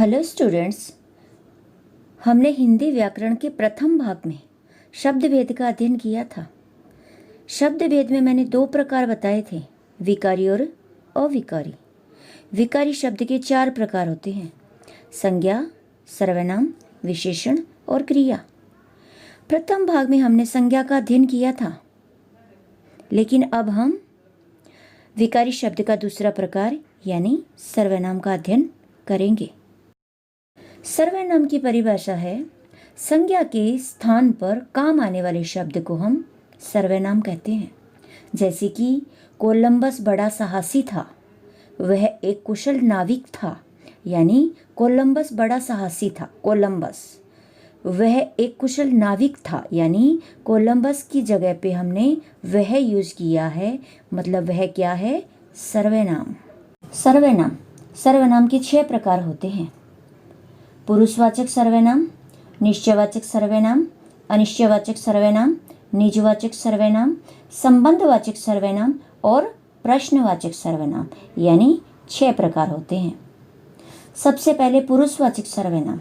Hello students, हमने हिंदी व्याकरण के प्रथम भाग में शब्द भेद का अध्ययन किया था। शब्द भेद में मैंने दो प्रकार बताए थे, विकारी और अविकारी। विकारी शब्द के चार प्रकार होते हैं, संज्ञा, सर्वनाम, विशेषण और क्रिया। प्रथम भाग में हमने संज्ञा का अध्ययन किया था, लेकिन अब हम विकारी शब्द का दूसरा प्रकार यानी सर्वनाम का अध्ययन करेंगे। सर्वनाम की परिभाषा है, संज्ञा के स्थान पर काम आने वाले शब्द को हम सर्वनाम कहते हैं। जैसे कि कोलंबस बड़ा साहसी था, वह एक कुशल नाविक था, यानी कोलंबस बड़ा साहसी था। कोलंबस वह एक कुशल नाविक था, यानी कोलंबस की जगह पे हमने वह यूज किया है, मतलब वह क्या है? सर्वनाम। सर्वनाम के 6 प्रकार होते हैं, पुरुषवाचक सर्वनाम, निश्चयवाचक सर्वनाम, अनिश्चयवाचक सर्वनाम, निजवाचक सर्वनाम, संबंधवाचक सर्वनाम और प्रश्नवाचक सर्वनाम, यानी 6 प्रकार होते हैं। सबसे पहले पुरुषवाचक सर्वनाम।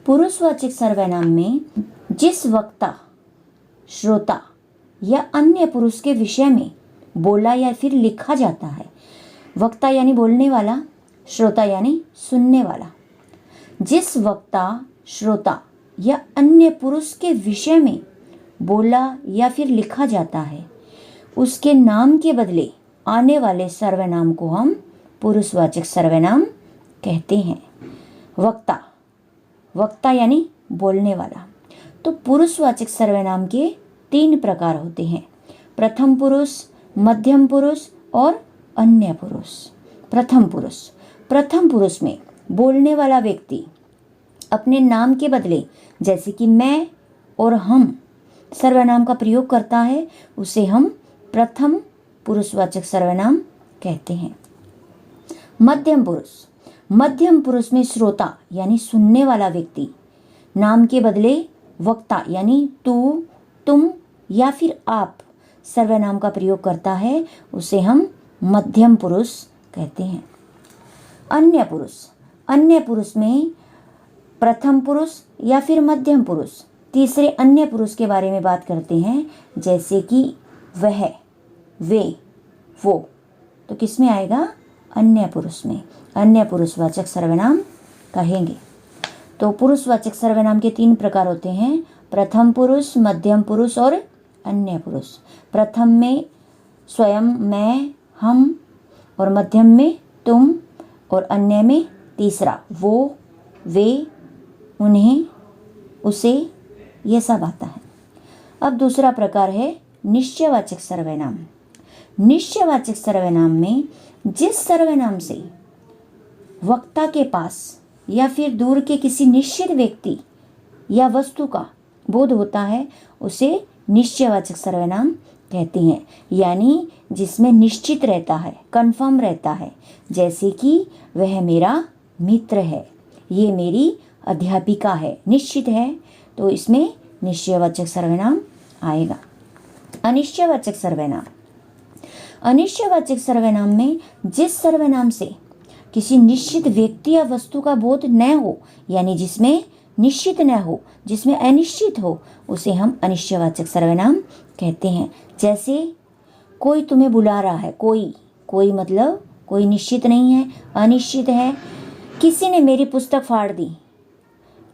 पुरुषवाचक सर्वनाम में जिस वक्ता, श्रोता या अन्य पुरुष के विषय में बोला या फिर लिखा जाता है, वक्ता यानी बोलने वाला, श्रोता यानी सुनने वाला, जिस वक्ता, श्रोता या अन्य पुरुष के विषय में बोला या फिर लिखा जाता है, उसके नाम के बदले आने वाले सर्वनाम को हम पुरुषवाचक सर्वनाम कहते हैं। वक्ता यानी बोलने वाला। तो पुरुषवाचक सर्वनाम के 3 प्रकार होते हैं, प्रथम पुरुष, मध्यम पुरुष और अन्य पुरुष। प्रथम पुरुष में बोलने वाला व्यक्ति अपने नाम के बदले, जैसे कि मैं और हम, सर्वनाम का प्रयोग करता है, उसे हम प्रथम पुरुषवाचक सर्वनाम कहते हैं। मध्यम पुरुष में श्रोता यानी सुनने वाला व्यक्ति नाम के बदले वक्ता यानी तू, तुम या फिर आप सर्वनाम का प्रयोग करता है, उसे हम मध्यम पुरुष कहते हैं। अन्य पुरुष में प्रथम पुरुष या फिर मध्यम पुरुष तीसरे अन्य पुरुष के बारे में बात करते हैं, जैसे कि वह, वे, वो। तो किस में आएगा? अन्य पुरुष में। अन्य पुरुषवाचक सर्वनाम कहेंगे। तो पुरुषवाचक सर्वनाम के 3 प्रकार होते हैं, प्रथम पुरुष, मध्यम पुरुष और अन्य पुरुष। प्रथम में स्वयं, मैं, हम, और मध्यम में तुम, और अन्य में तीसरा वो, वे, उन्हें, उसे, ये सब आता है। अब दूसरा प्रकार है निश्चयवाचक सर्वनाम। निश्चयवाचक सर्वनाम में जिस सर्वनाम से वक्ता के पास या फिर दूर के किसी निश्चित व्यक्ति या वस्तु का बोध होता है, उसे निश्चयवाचक सर्वनाम कहते हैं, यानी जिसमें निश्चित रहता है, कंफर्म रहता है। जैसे कि वह मेरा मित्र है, ये मेरी अध्यापिका है, निश्चित है, तो इसमें निश्चयवाचक सर्वनाम आएगा। अनिश्चयवाचक सर्वनाम में जिस सर्वनाम से किसी निश्चित व्यक्ति या वस्तु का बोध न हो, यानी जिसमें निश्चित न हो, जिसमें अनिश्चित हो, उसे हम अनिश्चयवाचक सर्वनाम कहते हैं। जैसे कोई तुम्हें बुला रहा है, कोई मतलब कोई निश्चित नहीं है, अनिश्चित है। किसी ने मेरी पुस्तक फाड़ दी,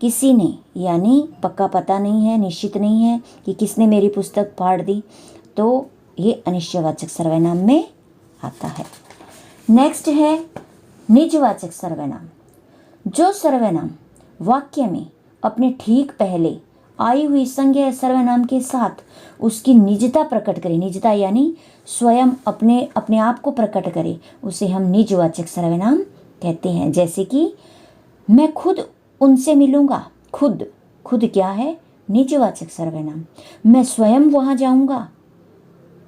किसी ने यानी पक्का पता नहीं है, निश्चित नहीं है कि किसने मेरी पुस्तक फाड़ दी, तो ये अनिश्चयवाचक सर्वनाम में आता है। नेक्स्ट है निजवाचक सर्वनाम। जो सर्वनाम वाक्य में अपने ठीक पहले आई हुई संज्ञा या सर्वनाम के साथ उसकी निजता प्रकट करे, निजता यानी स्वयं अपने आप को प्रकट करे, उसे हम निजवाचक सर्वनाम कहते हैं। जैसे कि मैं खुद उनसे मिलूंगा, खुद क्या है? निजवाचक सर्वनाम। मैं स्वयं वहां जाऊंगा,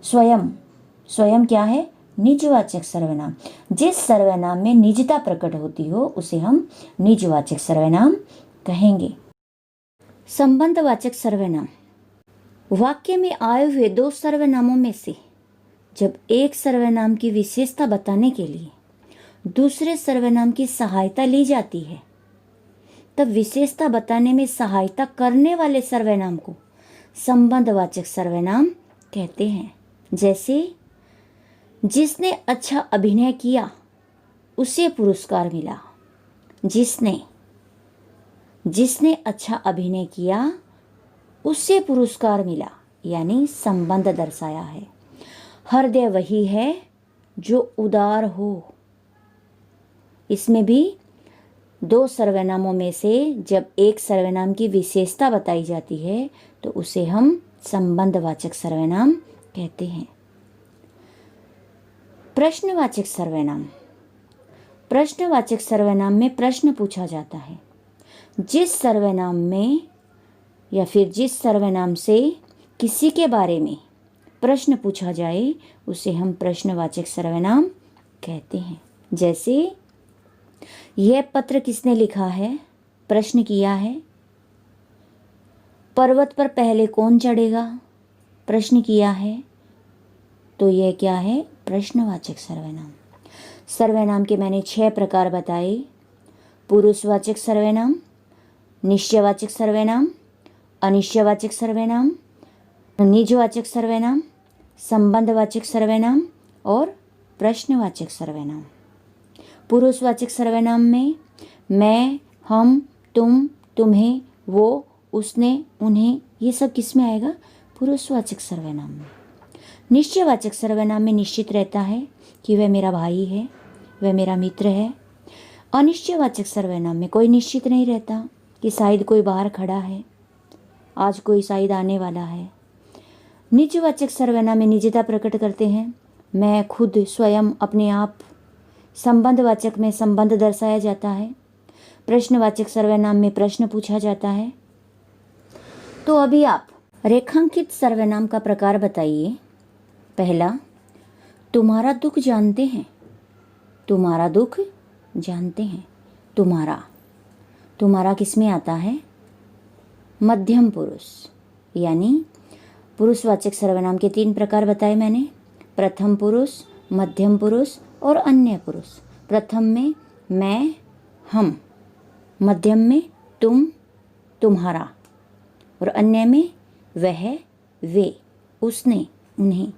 स्वयं क्या है? निजवाचक सर्वनाम। जिस सर्वनाम में निजता प्रकट होती हो, उसे हम निजवाचक सर्वनाम कहेंगे। संबंधवाचक सर्वनाम। वाक्य में आए हुए 2 सर्वनामों में से जब एक सर्वनाम की विशेषता बताने के लिए दूसरे सर्वनाम की सहायता ली जाती है, तब विशेषता बताने में सहायता करने वाले सर्वनाम को संबंधवाचक सर्वनाम कहते हैं। जैसे जिसने अच्छा अभिनय किया उसे पुरस्कार मिला। जिसने अच्छा अभिनय किया उससे पुरस्कार मिला, यानी संबंध दर्शाया है। हृदय वही है जो उदार हो। इसमें भी दो सर्वनामों में से जब एक सर्वनाम की विशेषता बताई जाती है तो उसे हम संबंधवाचक सर्वनाम कहते हैं। प्रश्नवाचक सर्वनाम। प्रश्नवाचक सर्वनाम में प्रश्न पूछा जाता है। जिस सर्वनाम में या फिर जिस सर्वनाम से किसी के बारे में प्रश्न पूछा जाए उसे हम प्रश्नवाचक सर्वनाम कहते हैं। जैसे यह पत्र किसने लिखा है, प्रश्न किया है। पर्वत पर पहले कौन चढ़ेगा, प्रश्न किया है। तो यह क्या है, प्रश्नवाचक सर्वनाम। सर्वनाम के मैंने 6 प्रकार बताए। पुरुषवाचक सर्वनाम, निश्चयवाचक सर्वनाम, अनिश्चयवाचक सर्वनाम, निजवाचक सर्वनाम, संबंधवाचक सर्वनाम और प्रश्नवाचक सर्वनाम। पुरुषवाचक सर्वनाम में मैं, हम, तुम, तुम्हें, वो, उसने, उन्हें, ये सब किस में आएगा, पुरुषवाचक सर्वनाम में। निश्चयवाचक सर्वनाम में निश्चित रहता है कि वह मेरा भाई है, वह मेरा मित्र है। अनिश्चयवाचक सर्वनाम में कोई निश्चित नहीं रहता कि शायद कोई बाहर खड़ा है, आज कोई शायद आने वाला है। निजवाचक सर्वनाम में निजता प्रकट करते हैं, मैं, खुद, स्वयं, अपने आप। संबंधवाचक में संबंध दर्शाया जाता है। प्रश्नवाचक सर्वनाम में प्रश्न पूछा जाता है। तो अभी आप रेखांकित सर्वनाम का प्रकार बताइए। पहला, तुम्हारा दुख जानते हैं। तुम्हारा दुख जानते हैं। तुम्हारा किस में आता है, मध्यम पुरुष। यानी पुरुषवाचक सर्वनाम के 3 प्रकार बताए मैंने। प्रथम पुरुष, मध्यम पुरुष और अन्य पुरुष। प्रथम में मैं, हम, मध्यम में तुम, तुम्हारा और अन्य में वह, वे, उसने, उन्हें।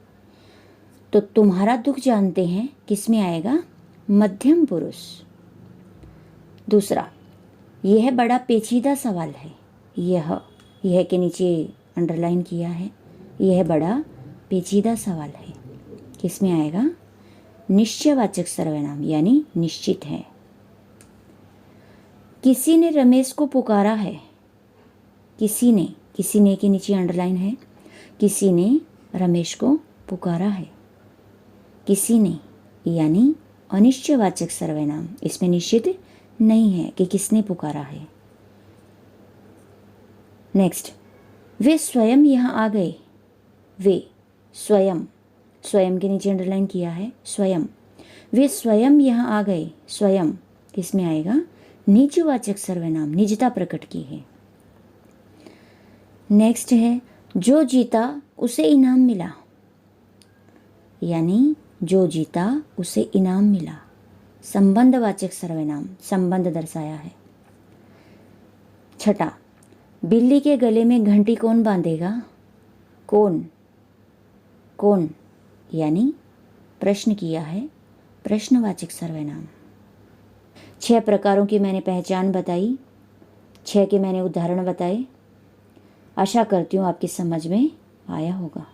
तो तुम्हारा दुख जानते हैं किस में आएगा, मध्यम पुरुष। दूसरा, यह बड़ा पेचीदा सवाल है। यह के नीचे अंडरलाइन किया है। यह बड़ा पेचीदा सवाल है, किस में आएगा, निश्चयवाचक सर्वनाम, यानी निश्चित है। किसी ने रमेश को पुकारा है। किसी ने के नीचे अंडरलाइन है। किसी ने रमेश को पुकारा है। किसी ने यानी अनिश्चयवाचक सर्वनाम, इसमें निश्चित नहीं है कि किसने पुकारा है। नेक्स्ट, वे स्वयं यहाँ आ गए। वे स्वयं के नीचे अंडरलाइन किया है, स्वयं। वे स्वयं यहाँ आ गए। स्वयं किस में आएगा, निजवाचक सर्वनाम, निजता प्रकट की है। नेक्स्ट है, जो जीता उसे इनाम मिला। यानी जो जीता उसे इनाम मिला, संबंधवाचक सर्वनाम, संबंध दर्शाया है। छठा, बिल्ली के गले में घंटी कौन बांधेगा। कौन यानी प्रश्न किया है, प्रश्नवाचक सर्वनाम। 6 प्रकारों की मैंने पहचान बताई, 6 के मैंने उदाहरण बताए। आशा करती हूँ आपकी समझ में आया होगा।